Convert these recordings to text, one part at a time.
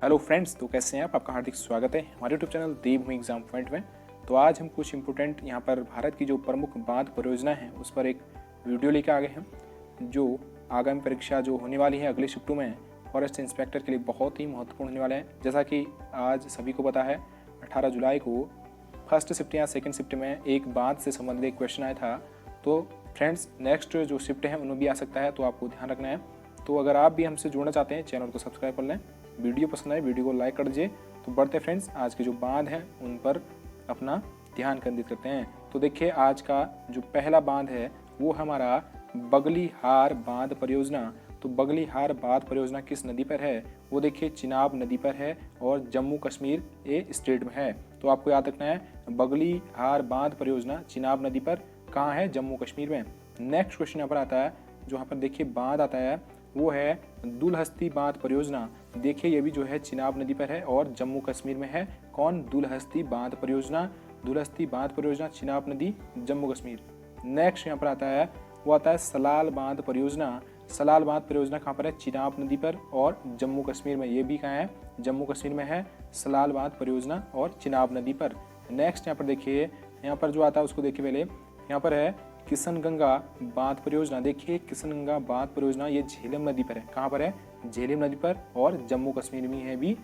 Hello friends, तो कैसे हैं आप? आपका हार्दिक स्वागत है हमारे यूट्यूब चैनल देवभूमि एग्जाम पॉइंट में। तो आज हम कुछ इंपोर्टेंट यहाँ पर भारत की जो प्रमुख बांध परियोजना है उस पर एक वीडियो लेकर आ गए हैं, जो आगामी परीक्षा जो होने वाली है अगले शिफ्टों में फॉरेस्ट इंस्पेक्टर के लिए बहुत ही महत्वपूर्ण होने वाला है। जैसा कि आज सभी को पता है, 18 जुलाई को फर्स्ट शिफ्ट या सेकेंड शिफ्ट में एक बांध से संबंधित एक क्वेश्चन आया था। तो फ्रेंड्स, नेक्स्ट जो शिफ्ट है उनमें भी आ सकता है, तो आपको ध्यान रखना है। तो अगर आप भी हमसे जुड़ना चाहते हैं, चैनल को सब्सक्राइब कर लें। वीडियो पसंद आए वीडियो को लाइक कर दीजिए। तो बढ़ते फ्रेंड्स, आज के जो बांध हैं उन पर अपना ध्यान केंद्रित करते हैं। तो देखिए, आज का जो पहला बांध है वो हमारा बगलीहार बांध परियोजना। तो बगलीहार बांध परियोजना किस नदी पर है? वो देखिए चिनाब नदी पर है और जम्मू कश्मीर ये स्टेट में है। तो आपको याद रखना है, बगलीहार बांध परियोजना चिनाब नदी पर कहाँ है? जम्मू कश्मीर में। नेक्स्ट क्वेश्चन यहाँ पर आता है, जो यहाँ पर देखिए बांध आता है वो है दुलहस्ती बांध परियोजना। देखिए ये भी जो है चिनाब नदी पर है और जम्मू कश्मीर में है। कौन? दुलहस्ती बांध परियोजना। दुलहस्ती बांध परियोजना चिनाब नदी, जम्मू कश्मीर। नेक्स्ट यहाँ पर आता है, वो आता है सलाल बांध परियोजना। सलाल बांध परियोजना कहाँ पर है? चिनाब नदी पर और जम्मू कश्मीर में। ये भी कहाँ है? जम्मू कश्मीर में है सलाल बांध परियोजना और चिनाब नदी पर। नेक्स्ट यहाँ पर देखिए, यहाँ पर जो आता है उसको देखिए पहले। यहाँ पर है किशनगंगा बांध परियोजना। देखिए किशनगंगा बांध परियोजना ये झेलम नदी पर है। कहाँ पर है? झेलम नदी पर और जम्मू कश्मीर में है भी।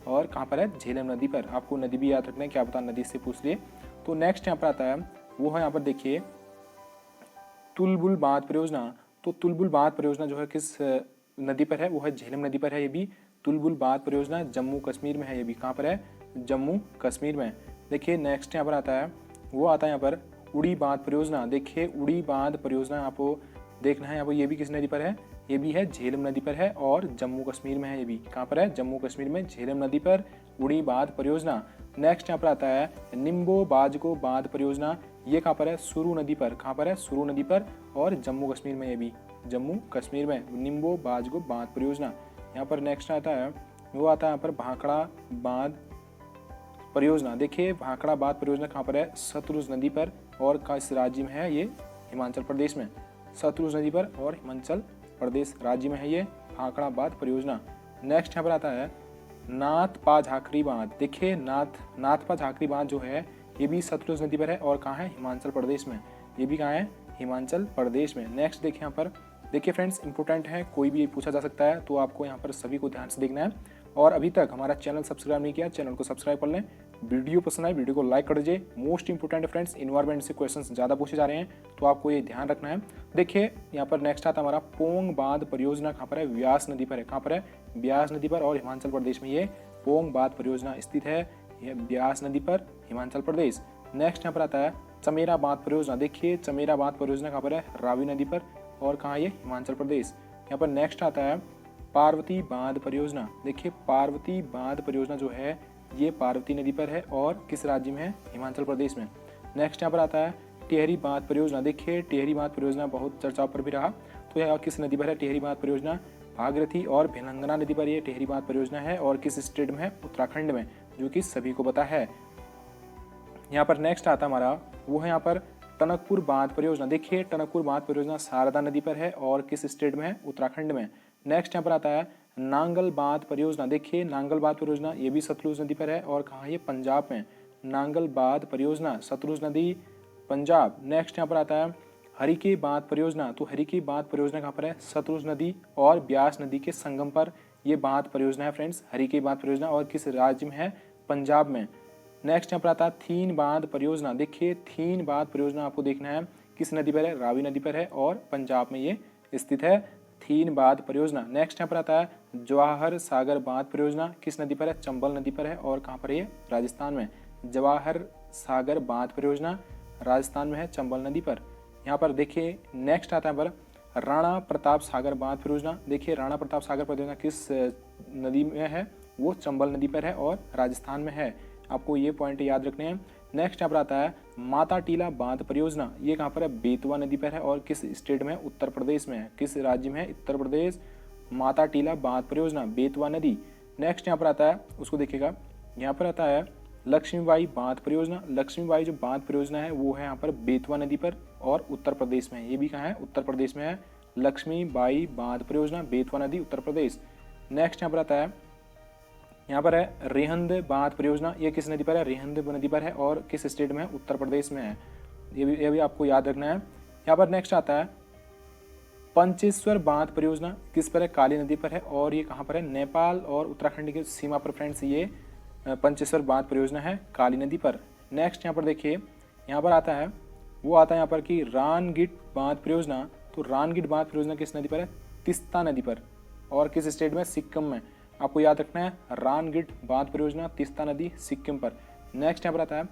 और कहाँ पर है? झेलम नदी पर। आपको नदी भी याद रखना है, क्या पता नदी से पूछ लिए। तो नेक्स्ट यहाँ पर आता है, वो है यहाँ पर देखिए तुलबुल बांध परियोजना। तो तुलबुल बांध परियोजना जो है किस नदी पर है? वो है झेलम नदी पर है। ये भी तुलबुल बांध परियोजना जम्मू कश्मीर में है। ये भी कहाँ पर है? जम्मू कश्मीर में। देखिए नेक्स्ट यहाँ पर आता है, वो आता है यहाँ पर उड़ी बांध परियोजना। देखिए उड़ी बांध परियोजना आपको देखना है यहाँ पर। ये भी किस नदी पर है? ये भी है झेलम नदी पर है और जम्मू कश्मीर में है। ये भी कहाँ पर है? जम्मू कश्मीर में झेलम नदी पर उड़ी बांध परियोजना। नेक्स्ट यहाँ पर आता है निम्बो बाजगो बांध परियोजना। ये कहाँ पर है? सुरू नदी पर। कहाँ पर है? सुरू नदी पर और जम्मू कश्मीर में। ये भी जम्मू कश्मीर में निम्बो बाजगो बांध परियोजना। यहाँ पर नेक्स्ट आता है, वो आता है यहाँ पर भाखड़ा बांध परियोजना। देखिए भाखड़ा बांध परियोजना कहाँ पर है? सतलुज नदी पर और किस राज्य में है? ये हिमाचल प्रदेश में। सतलुज नदी पर और हिमाचल प्रदेश राज्य में है ये भाखड़ा बांध परियोजना। नेक्स्ट यहाँ पर आता है नाथपा झाखरी बांध। देखिए नाथपा झाखरी बांध जो है ये भी सतलुज नदी पर है और कहाँ है? हिमाचल प्रदेश में। ये भी कहाँ है? हिमाचल प्रदेश में। नेक्स्ट देखिए यहाँ पर, देखिए फ्रेंड्स इंपॉर्टेंट है, कोई भी पूछा जा सकता है, तो आपको यहाँ पर सभी को ध्यान से देखना है। और अभी तक हमारा चैनल सब्सक्राइब नहीं किया, चैनल को सब्सक्राइब कर लें। वीडियो पसंद आए वीडियो को लाइक कर दीजिए। मोस्ट इंपोर्टेंट फ्रेंड्स, इन्वायरमेंट से क्वेश्चंस ज़्यादा पूछे जा रहे हैं, तो आपको ये ध्यान रखना है। देखिए यहाँ पर नेक्स्ट आता हमारा पोंग बांध परियोजना। कहाँ पर है? व्यास नदी पर है। कहाँ पर है? व्यास नदी पर और हिमाचल प्रदेश में ये पोंग बांध परियोजना स्थित है। ये व्यास नदी पर, हिमाचल प्रदेश। नेक्स्ट यहाँ पर आता है चमेरा बांध परियोजना। देखिए चमेरा बांध परियोजना कहाँ पर है? रावी नदी पर और कहाँ ये? हिमाचल प्रदेश। यहाँ पर नेक्स्ट आता है पार्वती बांध परियोजना। देखिए पार्वती बांध परियोजना जो है ये पार्वती नदी पर है और किस राज्य में है? हिमाचल प्रदेश में। नेक्स्ट यहाँ पर आता है टिहरी बांध परियोजना। देखिए टिहरी बांध परियोजना बहुत चर्चाओं पर भी रहा, तो यह किस नदी पर है? टिहरी बांध परियोजना भागीरथी और भिलंगना नदी पर ये टिहरी बांध परियोजना है और किस स्टेट में है? उत्तराखंड में, जो कि सभी को पता है। यहाँ पर नेक्स्ट आता हमारा, वो है यहाँ पर टनकपुर बांध परियोजना। देखिए टनकपुर बांध परियोजना शारदा नदी पर है और किस स्टेट में है? उत्तराखंड में। नेक्स्ट यहाँ पर आता है नांगल बांध परियोजना। देखिए नांगल बांध परियोजना ये भी सतलुज नदी पर है और कहाँ? ये पंजाब में। नांगल बांध परियोजना सतलुज नदी, पंजाब। नेक्स्ट यहाँ पर आता है हरिके बांध परियोजना। तो हरिके बांध परियोजना कहाँ पर है? सतलुज नदी और ब्यास नदी के संगम पर ये बांध परियोजना है फ्रेंड्स, हरिके बांध परियोजना, और किस राज्य में है? पंजाब में। नेक्स्ट यहाँ पर आता है थीन बांध परियोजना। देखिए थीन बांध परियोजना आपको देखना है किस नदी पर है? रावी नदी पर है और पंजाब में ये स्थित है थीन बांध परियोजना। नेक्स्ट यहाँ पर आता है जवाहर सागर बांध परियोजना। किस नदी पर है? चंबल नदी पर है और कहाँ पर है? राजस्थान में। जवाहर सागर बांध परियोजना राजस्थान में है, चंबल नदी पर। यहाँ पर देखिए नेक्स्ट आता है पर राणा प्रताप सागर बांध परियोजना। देखिए राणा प्रताप सागर परियोजना किस नदी में है? वो चंबल नदी पर है और राजस्थान में है। आपको ये पॉइंट याद रखने हैं। नेक्स्ट यहाँ पर आता है माता टीला बांध परियोजना। ये कहाँ पर है? बेतवा नदी पर है और किस स्टेट में है? उत्तर प्रदेश में है। किस राज्य में है? उत्तर प्रदेश। माता टीला बांध परियोजना, बेतवा नदी। नेक्स्ट यहाँ पर आता है, उसको देखिएगा, यहाँ पर आता है लक्ष्मीबाई बांध परियोजना। लक्ष्मीबाई जो बांध परियोजना है वो है यहाँ पर बेतवा नदी पर और उत्तर प्रदेश में है। ये भी कहाँ है? उत्तर प्रदेश में है। लक्ष्मीबाई बांध परियोजना, बेतवा नदी, उत्तर प्रदेश। नेक्स्ट यहाँ पर आता है यहाँ पर है रिहंद बांध परियोजना, ये किस नदी पर है? रिहंद नदी पर है और किस स्टेट में है? उत्तर प्रदेश में है। ये भी आपको याद रखना है। यहाँ पर नेक्स्ट आता है पंचेश्वर बांध परियोजना, किस पर है? काली नदी पर है और ये कहाँ पर है? नेपाल और उत्तराखंड की सीमा पर फ्रेंड्स ये पंचेश्वर बांध परियोजना है काली नदी पर। नेक्स्ट यहाँ पर देखिए, यहाँ पर आता है वो आता है यहाँ पर कि रानगिट बांध परियोजना। तो रानगिट बांध परियोजना किस नदी पर है? तीस्ता नदी पर और किस स्टेट में? सिक्किम में। आपको याद रखना है रानगिट बांध परियोजना तीस्ता नदी सिक्किम पर। नेक्स्ट यहाँ पर आता है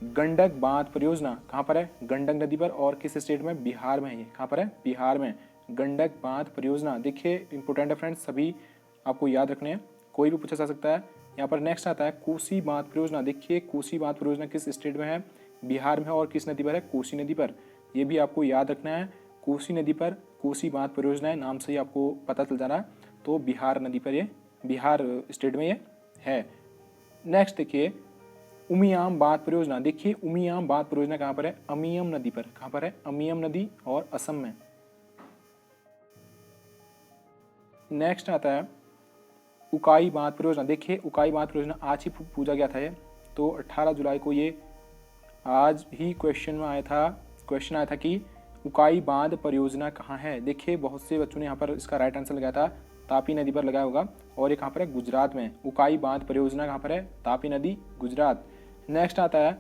गंडक बांध परियोजना, कहाँ पर है? गंडक नदी पर और किस स्टेट में? बिहार में है। ये कहाँ पर है? बिहार में। गंडक बांध परियोजना देखिए इंपॉर्टेंट है फ्रेंड्स, सभी आपको याद रखने हैं, कोई भी पूछा जा सकता है। यहाँ पर नेक्स्ट आता है कोसी बांध परियोजना। देखिए कोसी बांध परियोजना किस स्टेट में है? बिहार में और किस नदी पर है? कोसी नदी पर। ये भी आपको याद रखना है, कोसी नदी पर कोसी बांध परियोजना है, नाम से ही आपको पता चल जा रहा है। तो बिहार नदी पर, ये बिहार स्टेट में ये है। नेक्स्ट देखिए उमियाम बांध परियोजना। देखिए उमियाम बांध परियोजना कहाँ पर है? अमियम नदी पर। कहाँ पर है? अमियम नदी और असम में। नेक्स्ट आता है उकाई बांध परियोजना। देखिए उकाई बांध परियोजना आज ही पूछा गया था ये, तो 18 जुलाई को ये आज ही क्वेश्चन आया था कि उकाई बांध परियोजना कहाँ है। देखिए बहुत से बच्चों ने यहाँ पर इसका राइट आंसर लगाया था, तापी नदी पर लगाया होगा और ये कहाँ पर है? गुजरात में। उकाई बांध परियोजना कहाँ पर है? तापी नदी गुजरात। नेक्स्ट आता है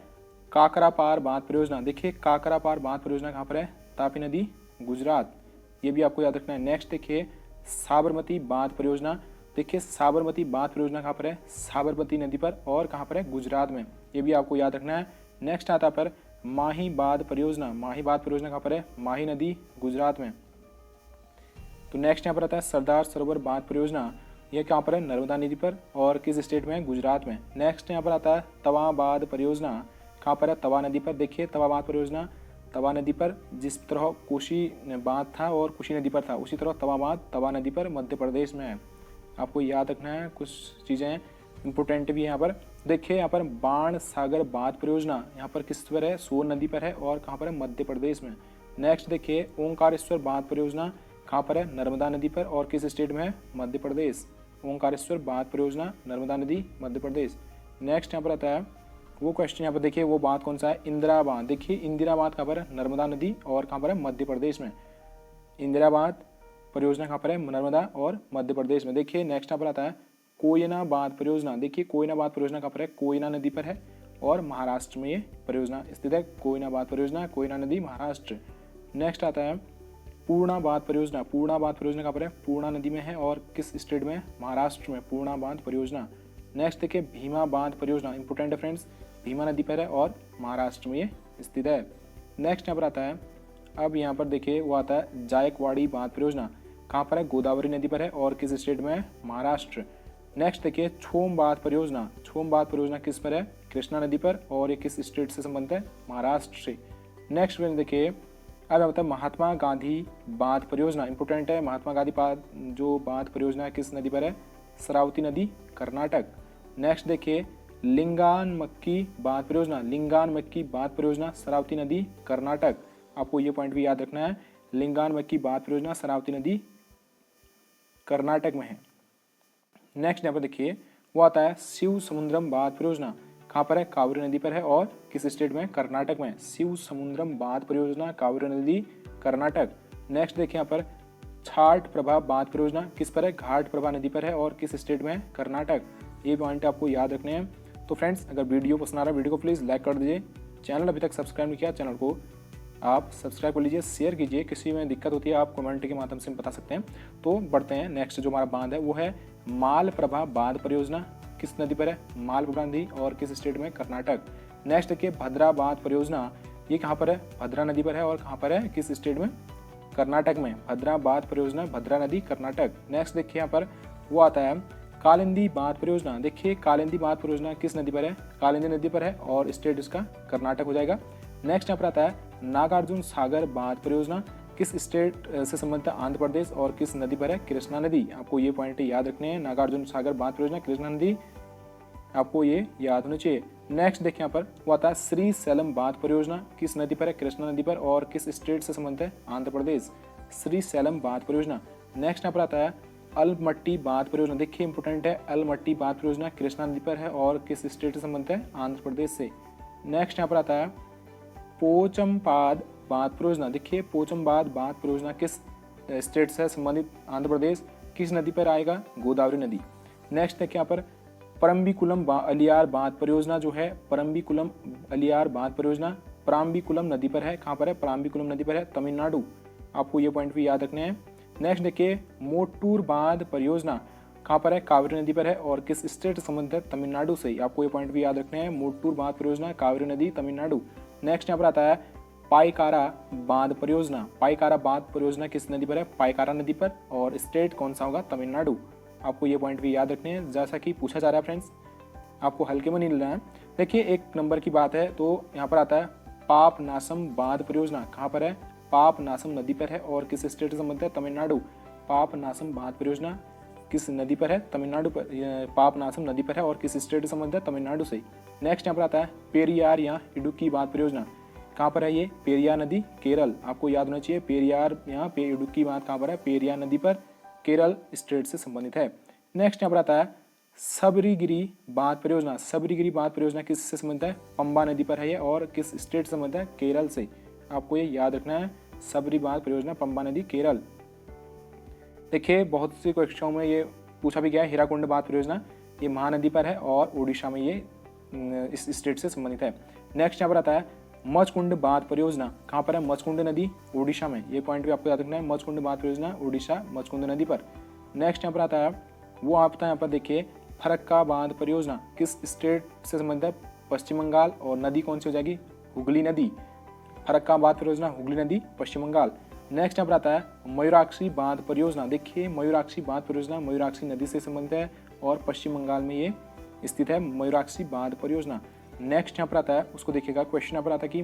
काकरापार बांध परियोजना। देखिए काकरापार बांध परियोजना कहाँ पर है? तापी नदी गुजरात। ये भी आपको याद रखना है। नेक्स्ट देखिए साबरमती बांध परियोजना। देखिए साबरमती बांध परियोजना कहाँ पर है? साबरमती नदी पर और कहाँ पर है? गुजरात में। ये भी आपको याद रखना है। नेक्स्ट आता पर माही बांध परियोजना। माही बांध परियोजना कहाँ पर है? माही नदी गुजरात में। तो नेक्स्ट यहाँ पर आता है सरदार सरोवर बांध परियोजना। यह कहाँ पर है? नर्मदा नदी पर और किस स्टेट में है? गुजरात में। नेक्स्ट यहाँ पर आता है तवा बांध परियोजना। कहाँ पर है? तवा नदी पर। देखिए तवा बांध परियोजना तवा नदी पर, जिस तरह कोशी बांध था और कोशी नदी पर था, उसी तरह तवा बांध तवा नदी पर मध्य प्रदेश में है। आपको याद रखना है, कुछ चीज़ें इंपोर्टेंट भी है यहाँ पर। देखिए यहाँ पर बाण सागर बांध परियोजना यहाँ पर किस पर है? सोन नदी पर है और कहाँ पर है? मध्य प्रदेश में। नेक्स्ट देखिए ओंकारेश्वर बांध परियोजना कहाँ पर है? नर्मदा नदी पर और किस स्टेट में है? मध्य प्रदेश। ओंकारेश्वर बांध परियोजना नर्मदा नदी मध्य प्रदेश। नेक्स्ट यहाँ पर आता है वो क्वेश्चन, यहाँ पर देखिए वो बांध कौन सा है? इंदिरा बांध। देखिए इंदिरा बांध कहाँ पर है? नर्मदा नदी और कहाँ पर है? मध्य प्रदेश में। इंदिरा बांध परियोजना कहाँ पर है? नर्मदा और मध्य प्रदेश में। देखिए नेक्स्ट यहाँ पर आता है कोयना बांध परियोजना। देखिए कोयना बांध परियोजना कहाँ पर है? कोयना नदी पर है और महाराष्ट्र में ये परियोजना स्थित है। कोयना बांध परियोजना, कोयना नदी, महाराष्ट्र। नेक्स्ट आता है पूर्णा बांध परियोजना। पूर्णा बांध परियोजना कहाँ पर है? पूर्णा नदी में है और किस स्टेट में? महाराष्ट्र में। पूर्णा बांध परियोजना। नेक्स्ट देखिए भीमा बांध परियोजना, इंपोर्टेंट है फ्रेंड्स, भीमा नदी पर है और महाराष्ट्र में ये स्थित है। नेक्स्ट यहाँ पर आता है, अब यहाँ पर देखिए वो आता है जायकवाड़ी बांध परियोजना। कहाँ पर है? गोदावरी नदी पर है और किस स्टेट में है? महाराष्ट्र। नेक्स्ट देखिए छोम बांध परियोजना। छोम बांध परियोजना किस पर है? कृष्णा नदी पर और ये किस स्टेट से संबंधित है? महाराष्ट्र से। नेक्स्ट देखिए अब होता है महात्मा गांधी बांध परियोजना, इंपोर्टेंट है। महात्मा गांधी जो बांध परियोजना है किस नदी पर है? शरावती नदी, कर्नाटक। नेक्स्ट देखिए लिंगान मक्की बांध परियोजना। लिंगान मक्की बांध परियोजना शरावती नदी, कर्नाटक। आपको ये पॉइंट भी याद रखना है, लिंगान मक्की बांध परियोजना शरावती नदी कर्नाटक में है। नेक्स्ट यहाँ पर देखिए वो आता है शिव समुद्रम बांध परियोजना। कहाँ पर है? कावेरी नदी पर है और किस स्टेट में? कर्नाटक में। शिव समुद्रम बांध परियोजना कावेरी नदी, कर्नाटक। नेक्स्ट देखिए यहाँ पर घाट प्रभा बांध परियोजना किस पर है? घाट प्रभा नदी पर है और किस स्टेट में? कर्नाटक। ये पॉइंट आपको याद रखने हैं। तो फ्रेंड्स अगर वीडियो पसंद आ रहा है वीडियो को प्लीज़ लाइक कर दीजिए। चैनल अभी तक सब्सक्राइब नहीं किया, चैनल को आप सब्सक्राइब कर लीजिए, शेयर कीजिए। किसी में दिक्कत होती है आप कमेंट के माध्यम से बता सकते हैं। तो बढ़ते हैं, नेक्स्ट जो हमारा बांध है वो है मालप्रभा बांध परियोजना। किस नदी पर है? मालप्रभा नदी और किस स्टेट में? कर्नाटक। नेक्स्ट देखिए भद्रा बांध परियोजना, ये कहाँ पर है? भद्रा नदी पर है और कहाँ पर है? किस स्टेट में? कर्नाटक में। भद्रा बांध परियोजना भद्रा नदी, कर्नाटक। नेक्स्ट देखिए यहाँ पर वो आता है कालिंदी बांध परियोजना। देखिए कालिंदी बांध परियोजना किस नदी पर है? कालिंदी नदी पर है और स्टेट इसका कर्नाटक हो जाएगा। नेक्स्ट यहाँ पर आता है नागार्जुन सागर बांध परियोजना, किस स्टेट से संबंधित है? आंध्र प्रदेश और किस नदी पर है? कृष्णा नदी। आपको ये पॉइंट याद रखने हैं, नागार्जुन सागर बांध परियोजना कृष्णा नदी, आपको ये याद होना चाहिए। नेक्स्ट देखिए यहाँ पर वो आता है श्री सैलम बांध परियोजना, किस नदी पर है? कृष्णा नदी पर और किस स्टेट से संबंधित है? आंध्र प्रदेश। श्री सैलम बांध परियोजना। नेक्स्ट यहाँ पर आता है अलमट्टी बांध परियोजना, देखिए इंपॉर्टेंट है, अलमट्टी बांध परियोजना कृष्णा नदी पर है और किस स्टेट से संबंधित है, आंध्र प्रदेश से। नेक्स्ट यहाँ पर आता है पोचमपाद बांध परियोजना, देखिए पोचमपाद बांध परियोजना किस स्टेट से संबंधित, आंध्र प्रदेश। किस नदी पर आएगा, गोदावरी नदी। नेक्स्ट देखिए यहाँ पर परम्बिकुलम अलियार बांध परियोजना जो है, परम्बिकुलम अलियार बांध परियोजना पराम्बिकुलम नदी पर है, कहाँ पर है, पराम्बिकुलम नदी पर है, तमिलनाडु। आपको ये पॉइंट भी याद रखने हैं। नेक्स्ट देखिए मोटूर बांध परियोजना कहाँ पर है, कावेरी नदी पर है और किस स्टेट से संबंधित है, तमिलनाडु से। आपको ये पॉइंट भी याद रखने हैं, मोटूर बांध परियोजना कावेरी नदी तमिलनाडु। नेक्स्ट यहाँ पर आता है पाइकारा बांध परियोजना, पाइकारा बांध परियोजना किस नदी पर है, पाइकारा नदी पर और स्टेट कौन सा होगा, तमिलनाडु। आपको ये पॉइंट भी याद रखने हैं, जैसा कि पूछा जा रहा है फ्रेंड्स, आपको हल्के में नहीं लेना है। देखिए एक नंबर की बात है तो यहाँ पर आता है पापनासम बांध परियोजना, कहाँ पर है, पापनासम नदी पर है और किस स्टेट से संबंधित है, तमिलनाडु। पापनासम बांध परियोजना किस नदी पर है, तमिलनाडु पर, पापनासम नदी पर है और किस स्टेट से संबंधित है, तमिलनाडु से। नेक्स्ट यहाँ पर आता है पेरियार या इडुक्की बांध परियोजना, कहाँ पर है ये, पेरियार नदी केरल। आपको याद होना चाहिए पेरियार यहाँ पे इडुक्की बांध कहाँ पर है, पेरियार नदी पर, केरल स्टेट से संबंधित है। नेक्स्ट यहाँ पर आता है सबरीगिरी बांध परियोजना, सबरीगिरी बांध परियोजना किससे संबंधित है, पंबा नदी पर है ये और किस स्टेट से संबंधित है, केरल से। आपको ये याद रखना है, सबरी बांध परियोजना पंबा नदी केरल। देखिए बहुत सी परीक्षाओं में ये पूछा भी गया है, हीराकुंड बांध परियोजना ये महानदी पर है और उड़ीसा में ये इस स्टेट से संबंधित है। नेक्स्ट यहाँ पर आता है मचकुंड बांध परियोजना, कहाँ पर है, मचकुंड नदी उड़ीसा में। ये पॉइंट भी आपको याद रखना है, मचकुंड बांध परियोजना उड़ीसा मचकुंड नदी पर। नेक्स्ट यहाँ पर आता है वो आपका यहाँ पर देखिए फरक्का बांध परियोजना किस स्टेट से संबंधित है, पश्चिम बंगाल और नदी कौन सी हो जाएगी, हुगली नदी। फरक्का बांध परियोजना हुगली नदी पश्चिम बंगाल। नेक्स्ट यहाँ पर आता है मयूराक्षी बांध परियोजना, देखिए मयूराक्षी बांध परियोजना मयूराक्षी नदी से संबंधित है और पश्चिम बंगाल में ये स्थित है, मयूराक्षी बांध परियोजना। नेक्स्ट यहाँ पर आता है उसको देखिएगा, क्वेश्चन यहाँ पर आता है कि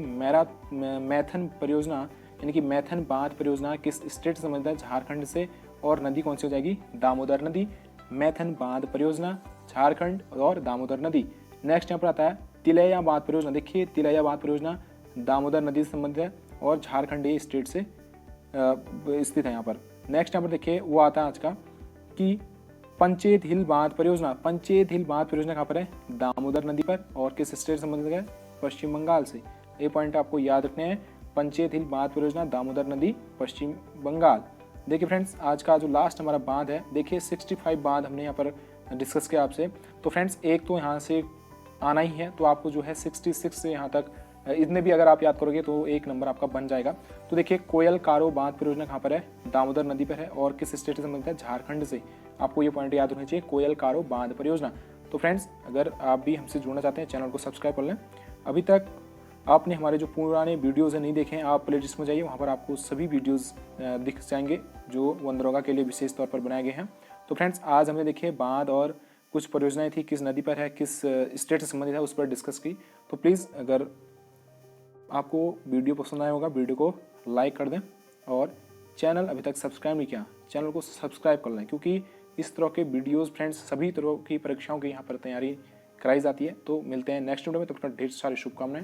मैथन परियोजना यानी कि मैथन बांध परियोजना किस स्टेट से संबंधित है, झारखंड से और नदी कौन सी हो जाएगी, दामोदर नदी। मैथन बांध परियोजना झारखंड और दामोदर नदी। नेक्स्ट यहाँ पर आता है तिलैया बांध परियोजना, देखिए तिलैया बांध परियोजना दामोदर नदी से संबंधित है और झारखंड ये स्टेट से स्थित है यहाँ पर। नेक्स्ट यहाँ पर देखिए वो आता है आज का कि पंचेत हिल बांध परियोजना, पंचेत हिल बांध परियोजना कहाँ पर है, दामोदर नदी पर और किस स्टेट से संबंधित है, पश्चिम बंगाल से। ये पॉइंट आपको याद रखने हैं, पंचेत हिल बांध परियोजना दामोदर नदी पश्चिम बंगाल। देखिए फ्रेंड्स आज का जो लास्ट हमारा बांध है, देखिए 65 बांध हमने यहाँ पर डिस्कस किया आपसे। तो फ्रेंड्स एक तो यहाँ से आना ही है, तो आपको जो है 66 से यहाँ तक इतने भी अगर आप याद करोगे तो एक नंबर आपका बन जाएगा। तो देखिए कोयल कारो बांध परियोजना कहाँ पर है, दामोदर नदी पर है और किस स्टेट से संबंधित है, झारखंड से। आपको ये पॉइंट याद रखना चाहिए, कोयल कारो बांध परियोजना। तो फ्रेंड्स अगर आप भी हमसे जुड़ना चाहते हैं चैनल को सब्सक्राइब कर लें। अभी तक आपने हमारे जो पुराने वीडियोज़ नहीं देखे हैं, आप प्लेलिस्ट में जाइए, वहाँ पर आपको सभी वीडियोज़ दिख जाएंगे जो वनदरोगा के लिए विशेष तौर पर बनाए गए हैं। तो फ्रेंड्स आज हमने देखिए बांध और कुछ परियोजनाएं थी, किस नदी पर है, किस स्टेट से संबंधित है, उस पर डिस्कस की। तो प्लीज़ अगर आपको वीडियो पसंद आया होगा वीडियो को लाइक कर दें और चैनल अभी तक सब्सक्राइब नहीं किया चैनल को सब्सक्राइब कर लें, क्योंकि इस तरह के वीडियोस फ्रेंड्स सभी तरह की परीक्षाओं की यहाँ पर तैयारी कराई जाती है। तो मिलते हैं नेक्स्ट वीडियो में, तब तक ढेर सारी शुभकामनाएं।